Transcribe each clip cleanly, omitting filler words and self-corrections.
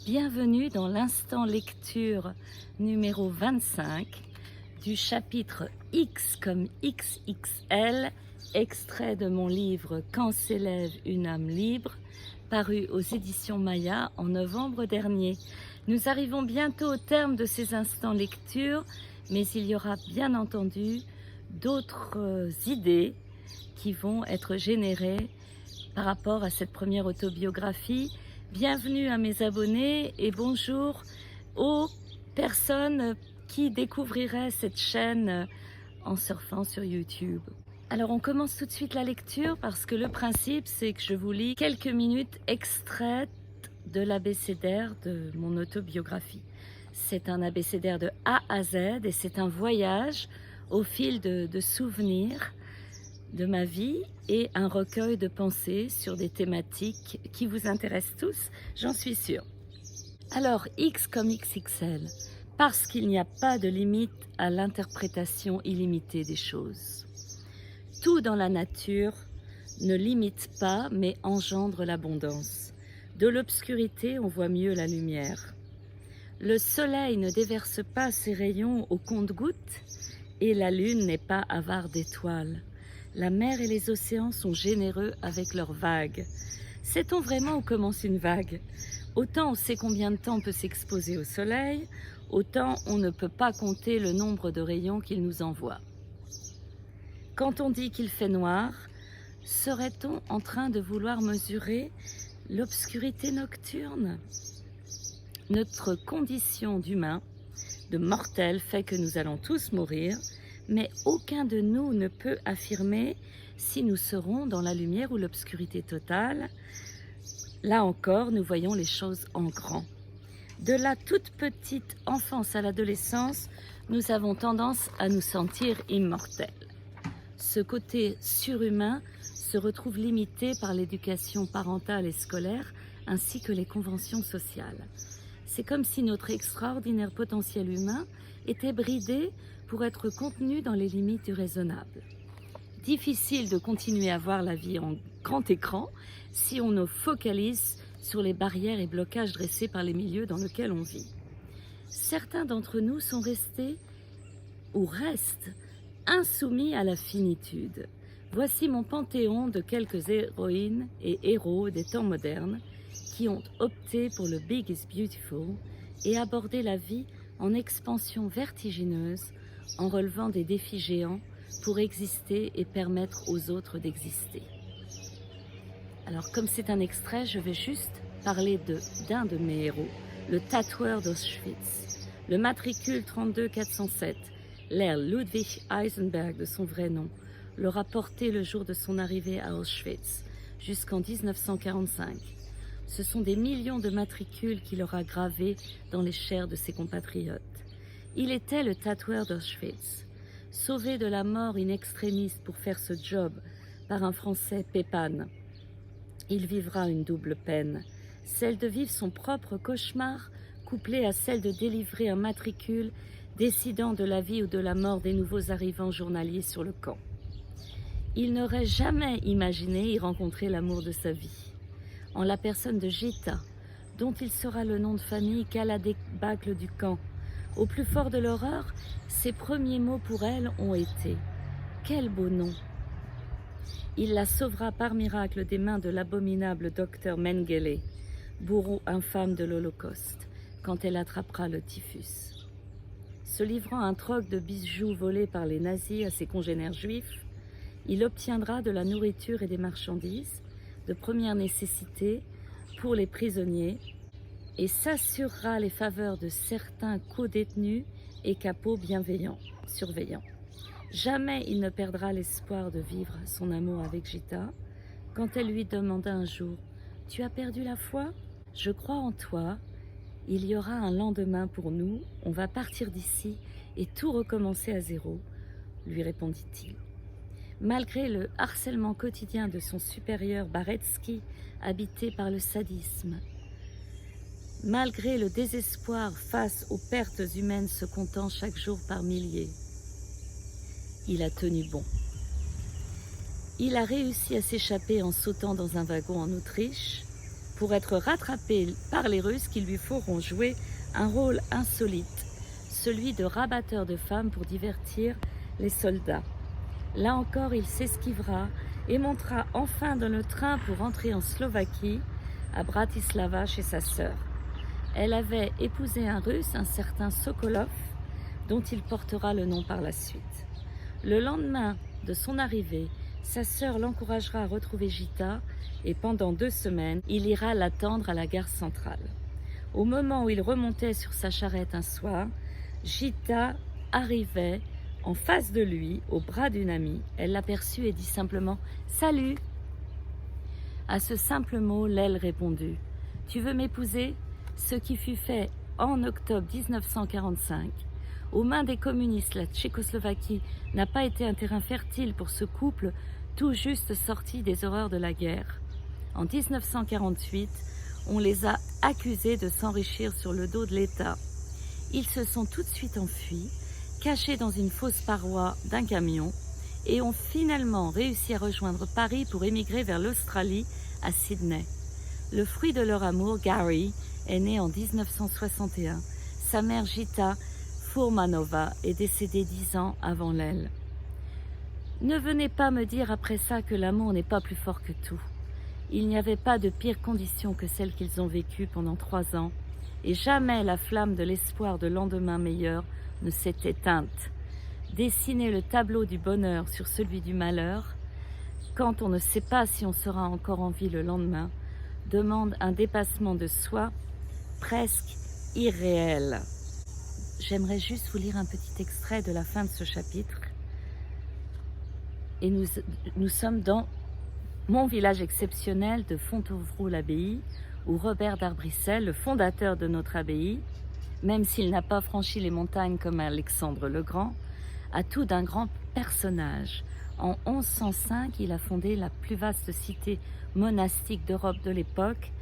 Bienvenue dans l'instant lecture numéro 25 du chapitre X comme XXL, extrait de mon livre Quand s'élève une âme libre, paru aux éditions Maya en novembre dernier. Nous arrivons bientôt au terme de ces instants lecture, mais il y aura bien entendu d'autres idées qui vont être générées par rapport à cette première autobiographie. Bienvenue à mes abonnés et bonjour aux personnes qui découvriraient cette chaîne en surfant sur YouTube. Alors on commence tout de suite la lecture parce que le principe c'est que je vous lis quelques minutes extraites de l'abécédaire de mon autobiographie. C'est un abécédaire de A à Z et c'est un voyage au fil de souvenirs de ma vie et un recueil de pensées sur des thématiques qui vous intéressent tous, j'en suis sûre. Alors, X comme XXL, parce qu'il n'y a pas de limite à l'interprétation illimitée des choses. Tout dans la nature ne limite pas, mais engendre l'abondance. De l'obscurité, on voit mieux la lumière. Le soleil ne déverse pas ses rayons au compte-gouttes et la lune n'est pas avare d'étoiles. La mer et les océans sont généreux avec leurs vagues. Sait-on vraiment où commence une vague? Autant on sait combien de temps on peut s'exposer au soleil, autant on ne peut pas compter le nombre de rayons qu'il nous envoie. Quand on dit qu'il fait noir, serait-on en train de vouloir mesurer l'obscurité nocturne? Notre condition d'humain, de mortel, fait que nous allons tous mourir, mais aucun de nous ne peut affirmer si nous serons dans la lumière ou l'obscurité totale. Là encore, nous voyons les choses en grand. De la toute petite enfance à l'adolescence, nous avons tendance à nous sentir immortels. Ce côté surhumain se retrouve limité par l'éducation parentale et scolaire, ainsi que les conventions sociales. C'est comme si notre extraordinaire potentiel humain était bridé pour être contenu dans les limites du raisonnable. Difficile de continuer à voir la vie en grand écran si on ne focalise sur les barrières et blocages dressés par les milieux dans lesquels on vit. Certains d'entre nous sont restés ou restent insoumis à la finitude. Voici mon panthéon de quelques héroïnes et héros des temps modernes qui ont opté pour le Big is Beautiful et abordé la vie en expansion vertigineuse, en relevant des défis géants pour exister et permettre aux autres d'exister. Alors comme c'est un extrait, je vais juste parler d'un de mes héros, le tatoueur d'Auschwitz, le matricule 32407, l'Herr Ludwig Eisenberg de son vrai nom, le rapporté le jour de son arrivée à Auschwitz, jusqu'en 1945. Ce sont des millions de matricules qu'il aura gravés dans les chairs de ses compatriotes. Il était le tatoueur d'Auschwitz, sauvé de la mort in extremis pour faire ce job par un Français Pépane. Il vivra une double peine, celle de vivre son propre cauchemar, couplée à celle de délivrer un matricule décidant de la vie ou de la mort des nouveaux arrivants journaliers sur le camp. Il n'aurait jamais imaginé y rencontrer l'amour de sa vie, en la personne de Gita, dont il sera le nom de famille qu'à la débâcle du camp. Au plus fort de l'horreur, ses premiers mots pour elle ont été « Quel beau nom !» Il la sauvera par miracle des mains de l'abominable docteur Mengele, bourreau infâme de l'Holocauste, quand elle attrapera le typhus. Se livrant à un troc de bijoux volés par les nazis à ses congénères juifs, il obtiendra de la nourriture et des marchandises de première nécessité pour les prisonniers et s'assurera les faveurs de certains co-détenus et capots bienveillants, surveillants. Jamais il ne perdra l'espoir de vivre son amour avec Gita. Quand elle lui demanda un jour « Tu as perdu la foi? Je crois en toi. Il y aura un lendemain pour nous. On va partir d'ici et tout recommencer à zéro, » lui répondit-il. Malgré le harcèlement quotidien de son supérieur Baretsky, habité par le sadisme, malgré le désespoir face aux pertes humaines se comptant chaque jour par milliers, il a tenu bon. Il a réussi à s'échapper en sautant dans un wagon en Autriche, pour être rattrapé par les Russes qui lui feront jouer un rôle insolite, celui de rabatteur de femmes pour divertir les soldats. Là encore, il s'esquivera et montera enfin dans le train pour rentrer en Slovaquie, à Bratislava chez sa sœur. Elle avait épousé un Russe, un certain Sokolov, dont il portera le nom par la suite. Le lendemain de son arrivée, sa sœur l'encouragera à retrouver Gita et pendant 2 semaines, il ira l'attendre à la gare centrale. Au moment où il remontait sur sa charrette un soir, Gita arrivait en face de lui, au bras d'une amie. Elle l'aperçut et dit simplement « Salut !» À ce simple mot, l'aile répondit « Tu veux m'épouser ?» Ce qui fut fait en octobre 1945. Aux mains des communistes, la Tchécoslovaquie n'a pas été un terrain fertile pour ce couple tout juste sorti des horreurs de la guerre. En 1948, on les a accusés de s'enrichir sur le dos de l'État. Ils se sont tout de suite enfuis, cachés dans une fausse paroi d'un camion, et ont finalement réussi à rejoindre Paris pour émigrer vers l'Australie, à Sydney. Le fruit de leur amour, Gary, est né en 1961. Sa mère Gita Furmanova est décédée 10 ans avant l'aile. Ne venez pas me dire après ça que l'amour n'est pas plus fort que tout. Il n'y avait pas de pire conditions que celles qu'ils ont vécues pendant 3 ans, et jamais la flamme de l'espoir de lendemain meilleur ne s'est éteinte. Dessiner le tableau du bonheur sur celui du malheur, quand on ne sait pas si on sera encore en vie le lendemain, demande un dépassement de soi presque irréel. J'aimerais juste vous lire un petit extrait de la fin de ce chapitre. Et nous sommes dans mon village exceptionnel de Fontevraud-l'Abbaye, où Robert d'Arbrissel, le fondateur de notre abbaye, même s'il n'a pas franchi les montagnes comme Alexandre le Grand, a tout d'un grand personnage. En 1105, il a fondé la plus vaste cité monastique d'Europe de l'époque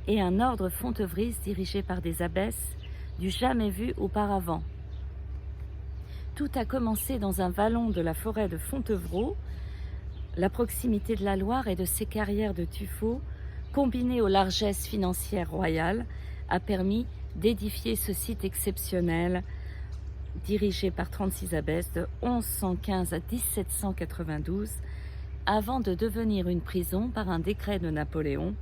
et un ordre fontevriste dirigé par des abbesses du jamais vu auparavant. Tout a commencé dans un vallon de la forêt de Fontevraud. La proximité de la Loire et de ses carrières de tuffeau, combinée aux largesses financières royales, a permis d'édifier ce site exceptionnel dirigé par 36 abbesses de 1115 à 1792, avant de devenir une prison par un décret de Napoléon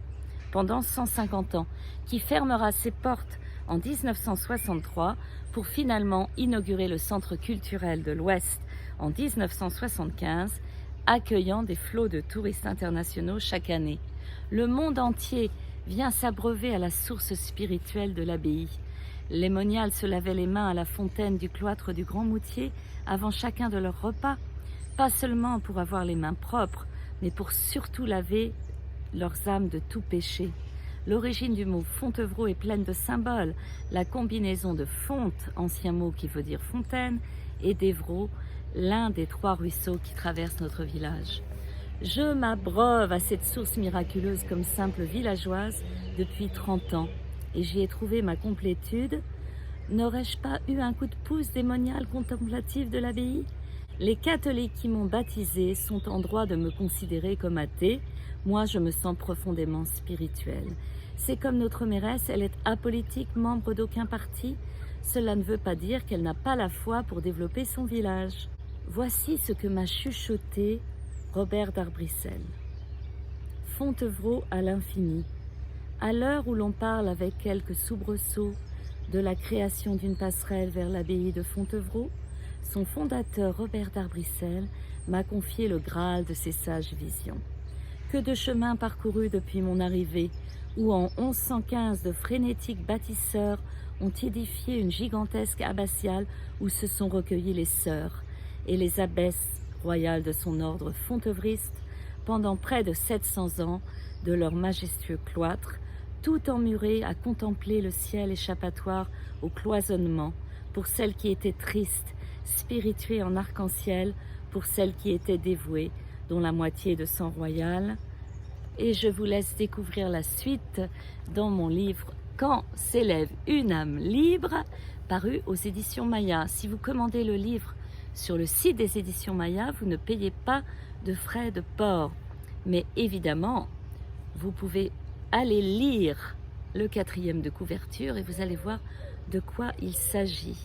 pendant 150 ans, qui fermera ses portes en 1963 pour finalement inaugurer le centre culturel de l'Ouest en 1975, accueillant des flots de touristes internationaux chaque année. Le monde entier vient s'abreuver à la source spirituelle de l'abbaye. Les moniales se lavaient les mains à la fontaine du cloître du Grand Moutier avant chacun de leurs repas, pas seulement pour avoir les mains propres, mais pour surtout laver leurs âmes de tout péché. L'origine du mot Fontevraud est pleine de symboles. La combinaison de fonte, ancien mot qui veut dire fontaine, et d'Évreux, l'un des 3 ruisseaux qui traversent notre village. Je m'abreuve à cette source miraculeuse comme simple villageoise depuis 30 ans, et j'y ai trouvé ma complétude. N'aurais-je pas eu un coup de pouce des moniales contemplatives de l'abbaye? Les catholiques qui m'ont baptisée sont en droit de me considérer comme athée. Moi, je me sens profondément spirituelle. C'est comme notre mairesse, elle est apolitique, membre d'aucun parti. Cela ne veut pas dire qu'elle n'a pas la foi pour développer son village. Voici ce que m'a chuchoté Robert d'Arbrissel. Fontevraud à l'infini. À l'heure où l'on parle avec quelques soubresauts de la création d'une passerelle vers l'abbaye de Fontevraud, son fondateur Robert d'Arbrissel m'a confié le Graal de ses sages visions. Que de chemins parcourus depuis mon arrivée, où en 1115 de frénétiques bâtisseurs ont édifié une gigantesque abbatiale où se sont recueillies les sœurs et les abbesses royales de son ordre fontevriste pendant près de 700 ans de leur majestueux cloître, tout emmuré à contempler le ciel échappatoire au cloisonnement, pour celles qui étaient tristes, spirituées en arc-en-ciel, pour celles qui étaient dévouées, dont la moitié de sang royal. Et je vous laisse découvrir la suite dans mon livre « Quand s'élève une âme libre » paru aux éditions Maya. Si vous commandez le livre sur le site des éditions Maya, vous ne payez pas de frais de port. Mais évidemment, vous pouvez allez lire le 4e de couverture et vous allez voir de quoi il s'agit.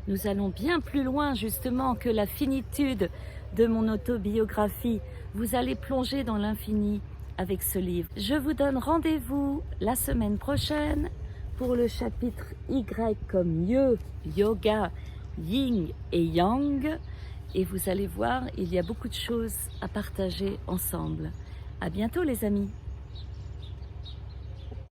Nous allons bien plus loin justement que la finitude de mon autobiographie. Vous allez plonger dans l'infini avec ce livre. Je vous donne rendez-vous la semaine prochaine pour le chapitre Y comme yoga, yin et yang. Et vous allez voir, il y a beaucoup de choses à partager ensemble. À bientôt les amis.